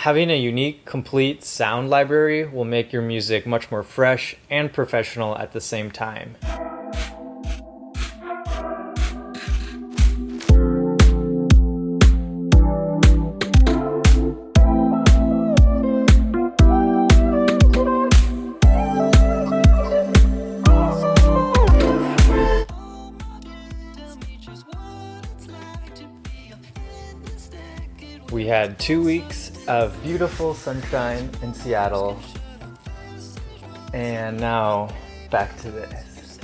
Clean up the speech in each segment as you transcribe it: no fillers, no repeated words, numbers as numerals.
Having a unique, complete sound library will make your music much more fresh and professional at the same time. We had 2 weeks of beautiful sunshine in Seattle, and now back to this.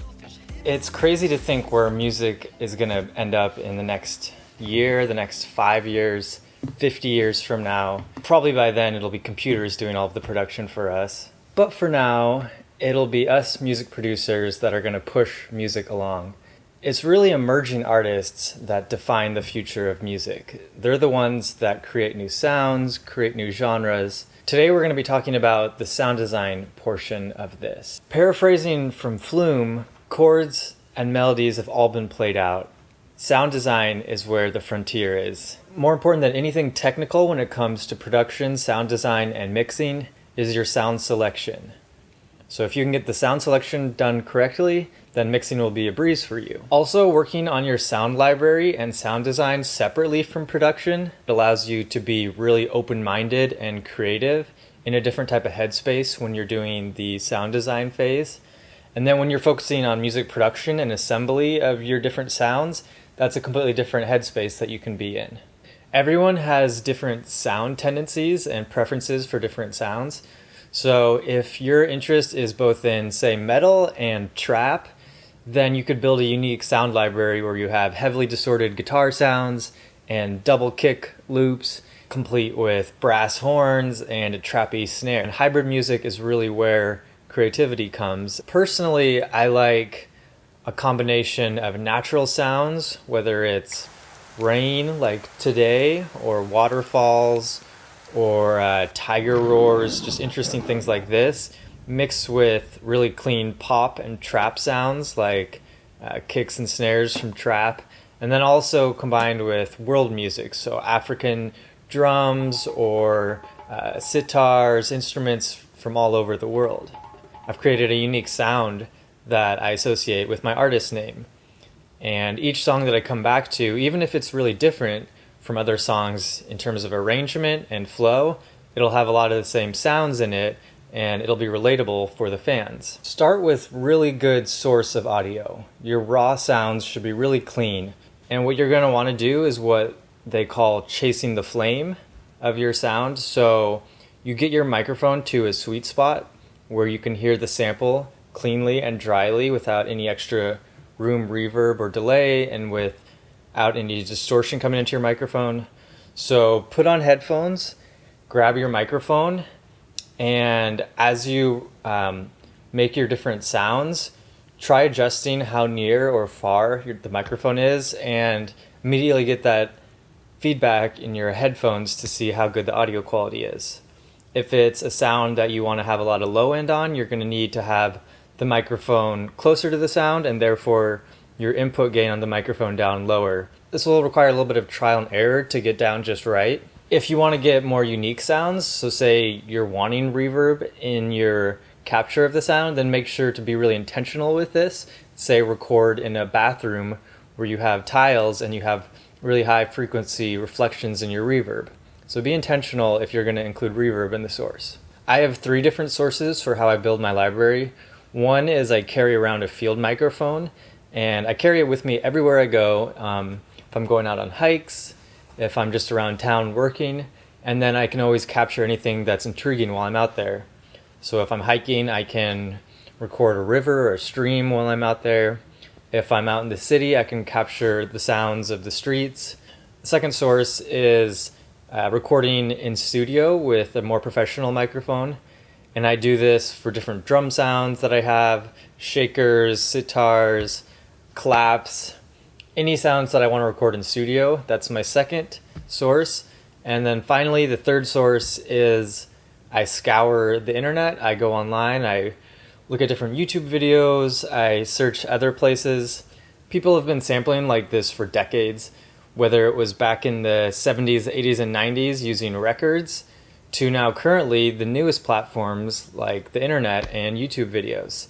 It's crazy to think where music is going to end up in the next year, the next 5 years, 50 years from now. Probably by then it'll be computers doing all of the production for us. But for now, it'll be us music producers that are going to push music along. It's really emerging artists that define the future of music. They're the ones that create new sounds, create new genres. Today we're going to be talking about the sound design portion of this. Paraphrasing from Flume, chords and melodies have all been played out. Sound design is where the frontier is. More important than anything technical when it comes to production, sound design, and mixing is your sound selection. So if you can get the sound selection done correctly, then mixing will be a breeze for you. Also, working on your sound library and sound design separately from production allows you to be really open-minded and creative in a different type of headspace when you're doing the sound design phase. And then when you're focusing on music production and assembly of your different sounds, that's a completely different headspace that you can be in. Everyone has different sound tendencies and preferences for different sounds. So if your interest is both in, say, metal and trap, then you could build a unique sound library where you have heavily distorted guitar sounds and double kick loops, complete with brass horns and a trappy snare. And hybrid music is really where creativity comes. Personally, I like a combination of natural sounds, whether it's rain like today, or waterfalls, or tiger roars, just interesting things like this, mixed with really clean pop and trap sounds like kicks and snares from trap, and then also combined with world music, so African drums or sitars, instruments from all over the world. I've created a unique sound that I associate with my artist name, and each song that I come back to, even if it's really different from other songs in terms of arrangement and flow, it'll have a lot of the same sounds in it, and it'll be relatable for the fans. Start with really good source of audio. Your raw sounds should be really clean, and what you're going to want to do is what they call chasing the flame of your sound. So you get your microphone to a sweet spot where you can hear the sample cleanly and dryly without any extra room reverb or delay, and without any distortion coming into your microphone. So put on headphones, grab your microphone, and as you make your different sounds, try adjusting how near or far the microphone is, and immediately get that feedback in your headphones to see how good the audio quality is. If it's a sound that you want to have a lot of low end on, you're going to need to have the microphone closer to the sound, and therefore your input gain on the microphone down lower. This will require a little bit of trial and error to get down just right. If you want to get more unique sounds, so say you're wanting reverb in your capture of the sound, then make sure to be really intentional with this. Say record in a bathroom where you have tiles and you have really high frequency reflections in your reverb. So be intentional if you're going to include reverb in the source. I have 3 different sources for how I build my library. One is I carry around a field microphone, and I carry it with me everywhere I go. If I'm going out on hikes, if I'm just around town working, and then I can always capture anything that's intriguing while I'm out there. So if I'm hiking, I can record a river or a stream while I'm out there. If I'm out in the city, I can capture the sounds of the streets. The second source is recording in studio with a more professional microphone. And I do this for different drum sounds that I have, shakers, sitars, claps, any sounds that I want to record in studio. That's my second source. And then finally, the third source is I scour the internet. I go online, I look at different YouTube videos, I search other places. People have been sampling like this for decades, whether it was back in the 70s, 80s, and 90s using records, to now currently the newest platforms like the internet and YouTube videos.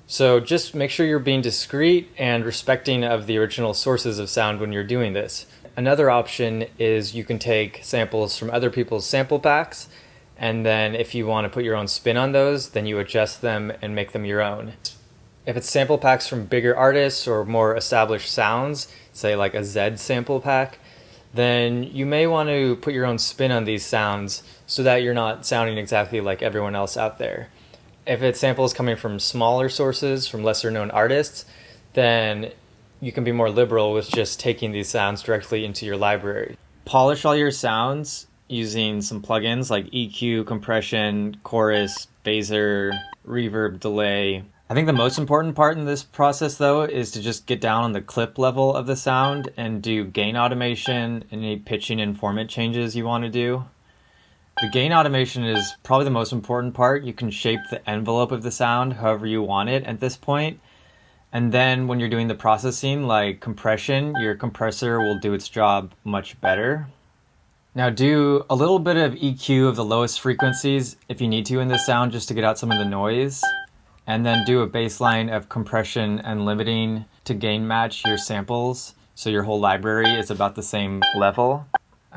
So just make sure you're being discreet and respecting of the original sources of sound when you're doing this. Another option is you can take samples from other people's sample packs, and then if you want to put your own spin on those, then you adjust them and make them your own. If it's sample packs from bigger artists or more established sounds, say like a Z sample pack, then you may want to put your own spin on these sounds so that you're not sounding exactly like everyone else out there. If it's samples coming from smaller sources, from lesser known artists, then you can be more liberal with just taking these sounds directly into your library. Polish all your sounds using some plugins like EQ, compression, chorus, phaser, reverb, delay. I think the most important part in this process, though, is to just get down on the clip level of the sound and do gain automation and any pitching and format changes you want to do. The gain automation is probably the most important part. You can shape the envelope of the sound however you want it at this point. And then when you're doing the processing, like compression, your compressor will do its job much better. Now do a little bit of EQ of the lowest frequencies if you need to in the sound just to get out some of the noise. And then do a baseline of compression and limiting to gain match your samples so your whole library is about the same level.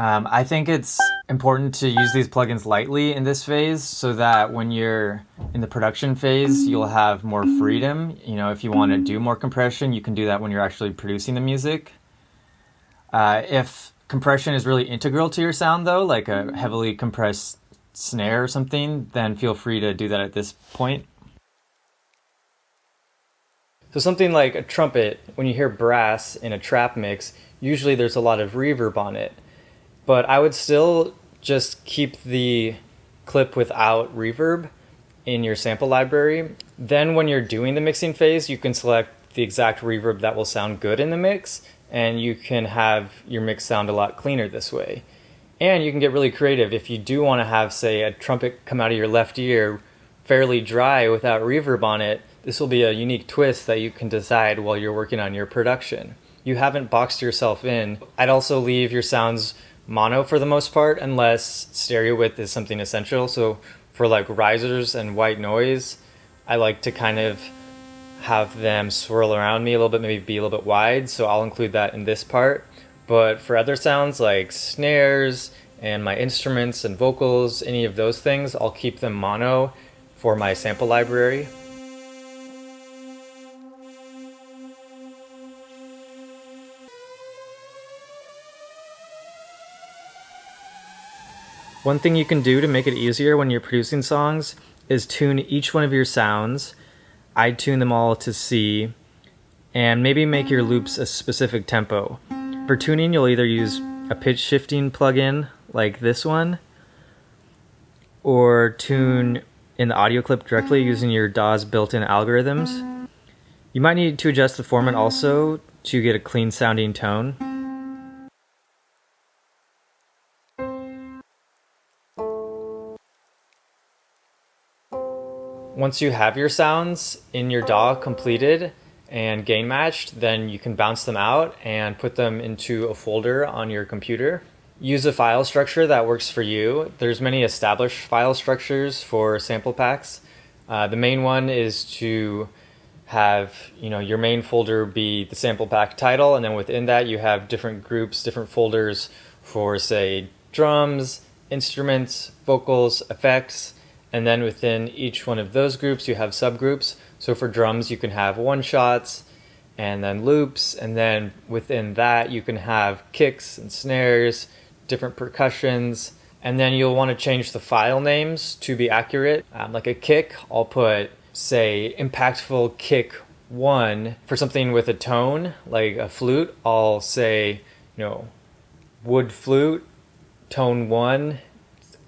I think it's important to use these plugins lightly in this phase so that when you're in the production phase, you'll have more freedom. You know, if you want to do more compression, you can do that when you're actually producing the music. If compression is really integral to your sound, though, like a heavily compressed snare or something, then feel free to do that at this point. So something like a trumpet, when you hear brass in a trap mix, usually there's a lot of reverb on it. But I would still just keep the clip without reverb in your sample library. Then when you're doing the mixing phase, you can select the exact reverb that will sound good in the mix, and you can have your mix sound a lot cleaner this way. And you can get really creative. If you do want to have, say, a trumpet come out of your left ear fairly dry without reverb on it, this will be a unique twist that you can decide while you're working on your production. You haven't boxed yourself in. I'd also leave your sounds mono for the most part, unless stereo width is something essential. So for like risers and white noise, I like to kind of have them swirl around me a little bit, maybe be a little bit wide. So I'll include that in this part. But for other sounds like snares and my instruments and vocals, any of those things, I'll keep them mono for my sample library. One thing you can do to make it easier when you're producing songs is tune each one of your sounds. I'd tune them all to C, and maybe make your loops a specific tempo. For tuning, you'll either use a pitch shifting plugin like this one, or tune in the audio clip directly using your DAW's built-in algorithms. You might need to adjust the format also to get a clean sounding tone. Once you have your sounds in your DAW completed and gain matched, then you can bounce them out and put them into a folder on your computer. Use a file structure that works for you. There's many established file structures for sample packs. The main one is to have your main folder be the sample pack title, and then within that you have different groups, different folders for, say, drums, instruments, vocals, effects. And then within each one of those groups, you have subgroups. So for drums, you can have one-shots and then loops. And then within that, you can have kicks and snares, different percussions. And then you'll want to change the file names to be accurate. Like a kick, I'll put, say, impactful kick 1. For something with a tone, like a flute, I'll say, wood flute, tone 1,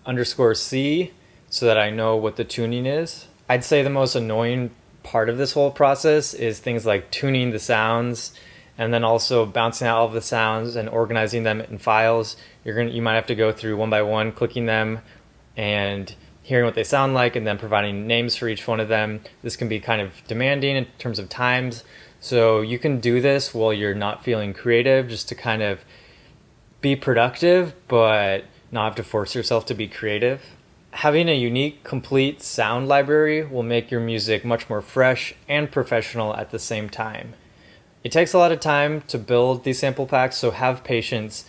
_C. So that I know what the tuning is. I'd say the most annoying part of this whole process is things like tuning the sounds and then also bouncing out all of the sounds and organizing them in files. You might have to go through one by one, clicking them and hearing what they sound like and then providing names for each one of them. This can be kind of demanding in terms of times. So you can do this while you're not feeling creative, just to kind of be productive, but not have to force yourself to be creative. Having a unique, complete sound library will make your music much more fresh and professional at the same time. It takes a lot of time to build these sample packs, so have patience.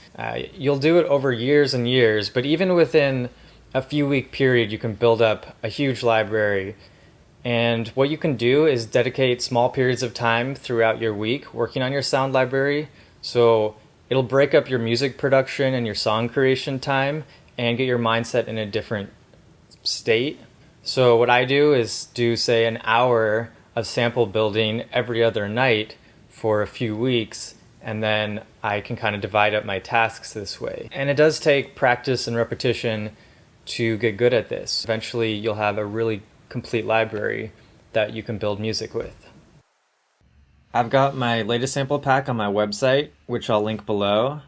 You'll do it over years and years, but even within a few week period, you can build up a huge library. And what you can do is dedicate small periods of time throughout your week working on your sound library. So it'll break up your music production and your song creation time and get your mindset in a different state. So what I do is do, say, an hour of sample building every other night for a few weeks, and then I can kind of divide up my tasks this way. And it does take practice and repetition to get good at this. Eventually you'll have a really complete library that you can build music with. I've got my latest sample pack on my website, which I'll link below.